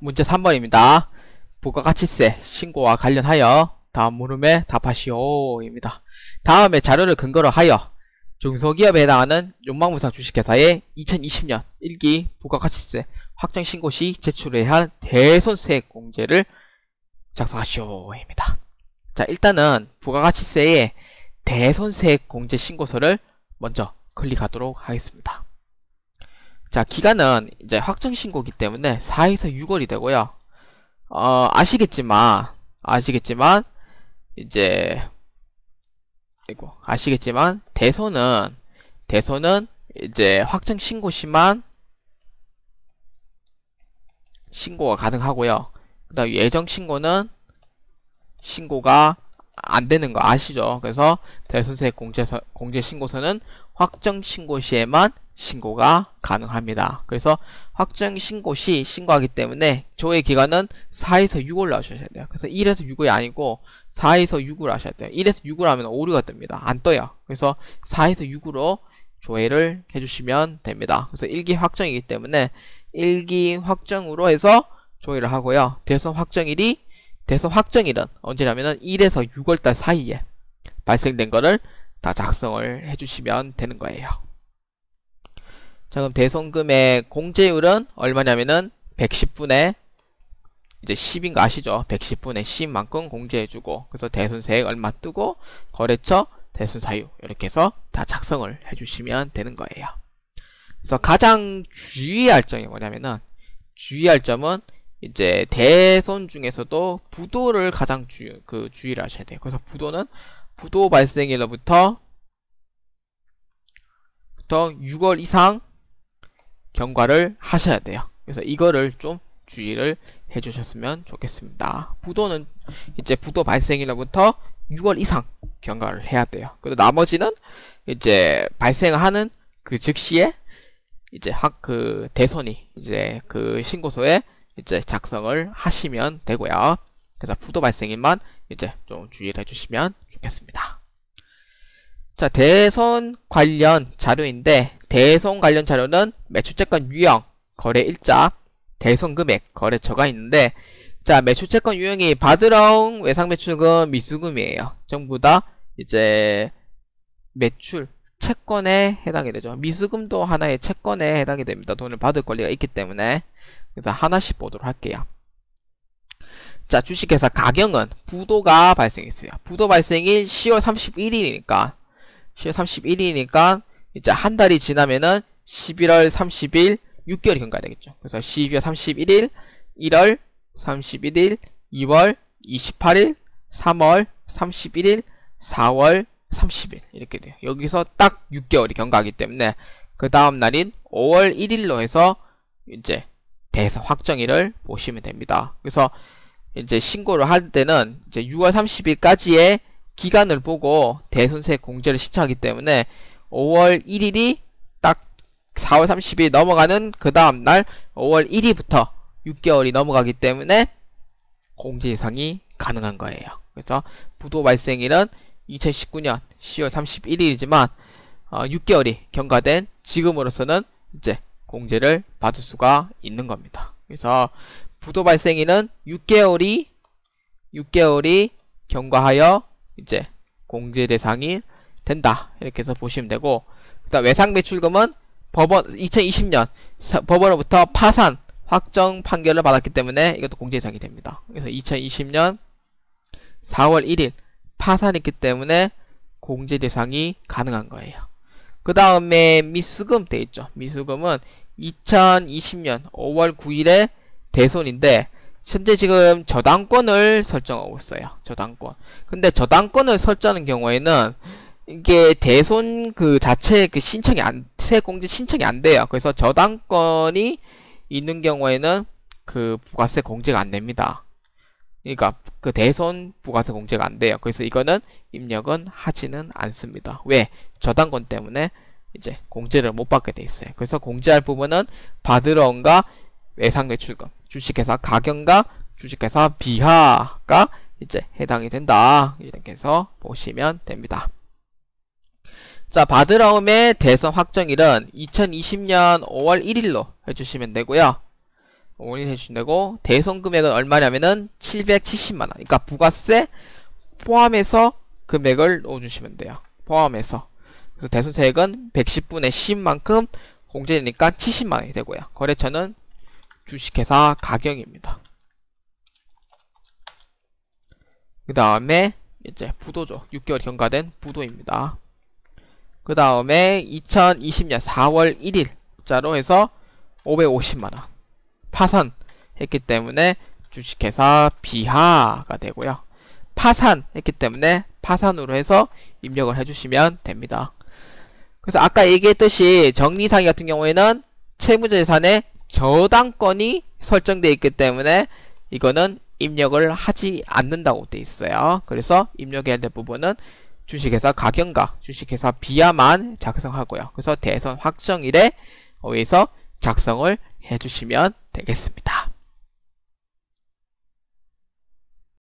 문제 3번입니다. 부가가치세 신고와 관련하여 다음 물음에 답하시오입니다. 다음에 자료를 근거로 하여 중소기업에 해당하는 용망무상 주식회사의 2020년 1기 부가가치세 확정신고 시 제출해야 할 대손세액 공제를 작성하시오입니다. 자, 일단은 부가가치세의 대손세액 공제 신고서를 먼저 클릭하도록 하겠습니다. 자, 기간은 이제 확정신고이기 때문에 4에서 6월이 되고요. 아시겠지만 대손은 이제 확정신고 시만 신고가 가능하고요. 그 다음 예정신고는 신고가 안 되는 거 아시죠? 그래서 대손세액 공제 신고서는 확정신고 시에만 신고가 가능합니다. 그래서 확정신고 시 신고하기 때문에 조회 기간은 4에서 6월로 하셔야 돼요. 그래서 1에서 6월이 아니고 4에서 6월 하셔야 돼요. 1에서 6월 하면 오류가 뜹니다. 안 떠요. 그래서 4에서 6월로 조회를 해주시면 됩니다. 그래서 1기 확정이기 때문에 1기 확정으로 해서 조회를 하고요. 대손 확정일은 언제냐면은 1에서 6월달 사이에 발생된 거를 다 작성을 해주시면 되는 거예요. 자, 그럼 대손금의 공제율은 얼마냐면은 110분의 이제 10인 거 아시죠? 110분의 10만큼 공제해주고, 그래서 대손세액 얼마 뜨고, 거래처, 대손사유 이렇게 해서 다 작성을 해주시면 되는 거예요. 그래서 가장 주의할 점이 뭐냐면은, 주의할 점은 이제 대손 중에서도 부도를 가장 주의를 하셔야 돼요. 그래서 부도 발생일로부터 6월 이상 경과를 하셔야 돼요. 그래서 이거를 좀 주의를 해주셨으면 좋겠습니다. 부도는 이제 부도 발생일로부터 6월 이상 경과를 해야 돼요. 그리고 나머지는 이제 발생하는 그 즉시에 이제 대손이 이제 그 신고서에 이제 작성을 하시면 되고요. 그래서 부도 발생일만 이제 좀 주의를 해주시면 좋겠습니다. 자, 대손 관련 자료인데, 대손 관련 자료는 매출채권 유형, 거래 일자, 대손 금액, 거래처가 있는데, 자, 매출채권 유형이 바드렁, 외상매출금, 미수금이에요. 전부 다 이제 매출 채권에 해당이 되죠. 미수금도 하나의 채권에 해당이 됩니다. 돈을 받을 권리가 있기 때문에. 그래서 하나씩 보도록 할게요. 자, 주식회사 가경은 부도가 발생했어요. 부도 발생일 10월 31일이니까 이제 한 달이 지나면은 11월 30일 6개월이 경과해야 되겠죠. 그래서 12월 31일, 1월 31일, 2월 28일, 3월 31일, 4월 30일 이렇게 돼요. 여기서 딱 6개월이 경과하기 때문에 그 다음 날인 5월 1일로 해서 이제 대손 확정일을 보시면 됩니다. 그래서 이제 신고를 할 때는 이제 6월 30일까지의 기간을 보고 대손세액 공제를 신청하기 때문에 5월 1일이 딱 4월 30일 넘어가는 그 다음 날 5월 1일부터 6개월이 넘어가기 때문에 공제 예상이 가능한 거예요. 그래서 부도 발생일은 2019년 10월 31일이지만 6개월이 경과된 지금으로서는 이제 공제를 받을 수가 있는 겁니다. 그래서 부도 발생일은 6개월이 경과하여 이제 공제 대상이 된다. 이렇게 해서 보시면 되고, 그다음 외상매출금은 2020년 법원으로부터 파산 확정 판결을 받았기 때문에 이것도 공제 대상이 됩니다. 그래서 2020년 4월 1일 파산했기 때문에 공제 대상이 가능한 거예요. 그 다음에 미수금 돼 있죠. 미수금은 2020년 5월 9일에 대손인데 현재 지금 저당권을 설정하고 있어요. 저당권. 근데 저당권을 설정하는 경우에는 이게 대손 그 자체 그 세액공제 신청이 안 돼요. 그래서 저당권이 있는 경우에는 그 부가세 공제가 안 됩니다. 그러니까 그 대손 부가세 공제가 안 돼요. 그래서 이거는 입력은 하지는 않습니다. 왜? 저당권 때문에 이제 공제를 못 받게 돼 있어요. 그래서 공제할 부분은 바드러운과 외상매출금, 주식회사 가경과 주식회사 비하가 이제 해당이 된다. 이렇게 해서 보시면 됩니다. 자, 바드라움의 대선 확정일은 2020년 5월 1일로 해주시면 되고요. 올인 해주시면 되고, 대손 금액은 얼마냐면은 770만원. 그러니까 부가세 포함해서 금액을 넣어주시면 돼요. 포함해서. 그래서 대손세액은 110분의 10만큼 공제되니까 70만원이 되고요. 거래처는 주식회사 가경입니다. 그 다음에 이제 부도죠. 6개월 경과된 부도입니다. 그 다음에 2020년 4월 1일자로 해서 550만원 파산했기 때문에 주식회사 비하가 되고요. 파산했기 때문에 파산으로 해서 입력을 해주시면 됩니다. 그래서 아까 얘기했듯이 정리상의 같은 경우에는 채무자재산에 저당권이 설정되어 있기 때문에 이거는 입력을 하지 않는다고 되어 있어요. 그래서 입력해야 될 부분은 주식회사 가경과 주식회사 비하만 작성하고요. 그래서 대선 확정일에 의해서 작성을 해주시면 되겠습니다.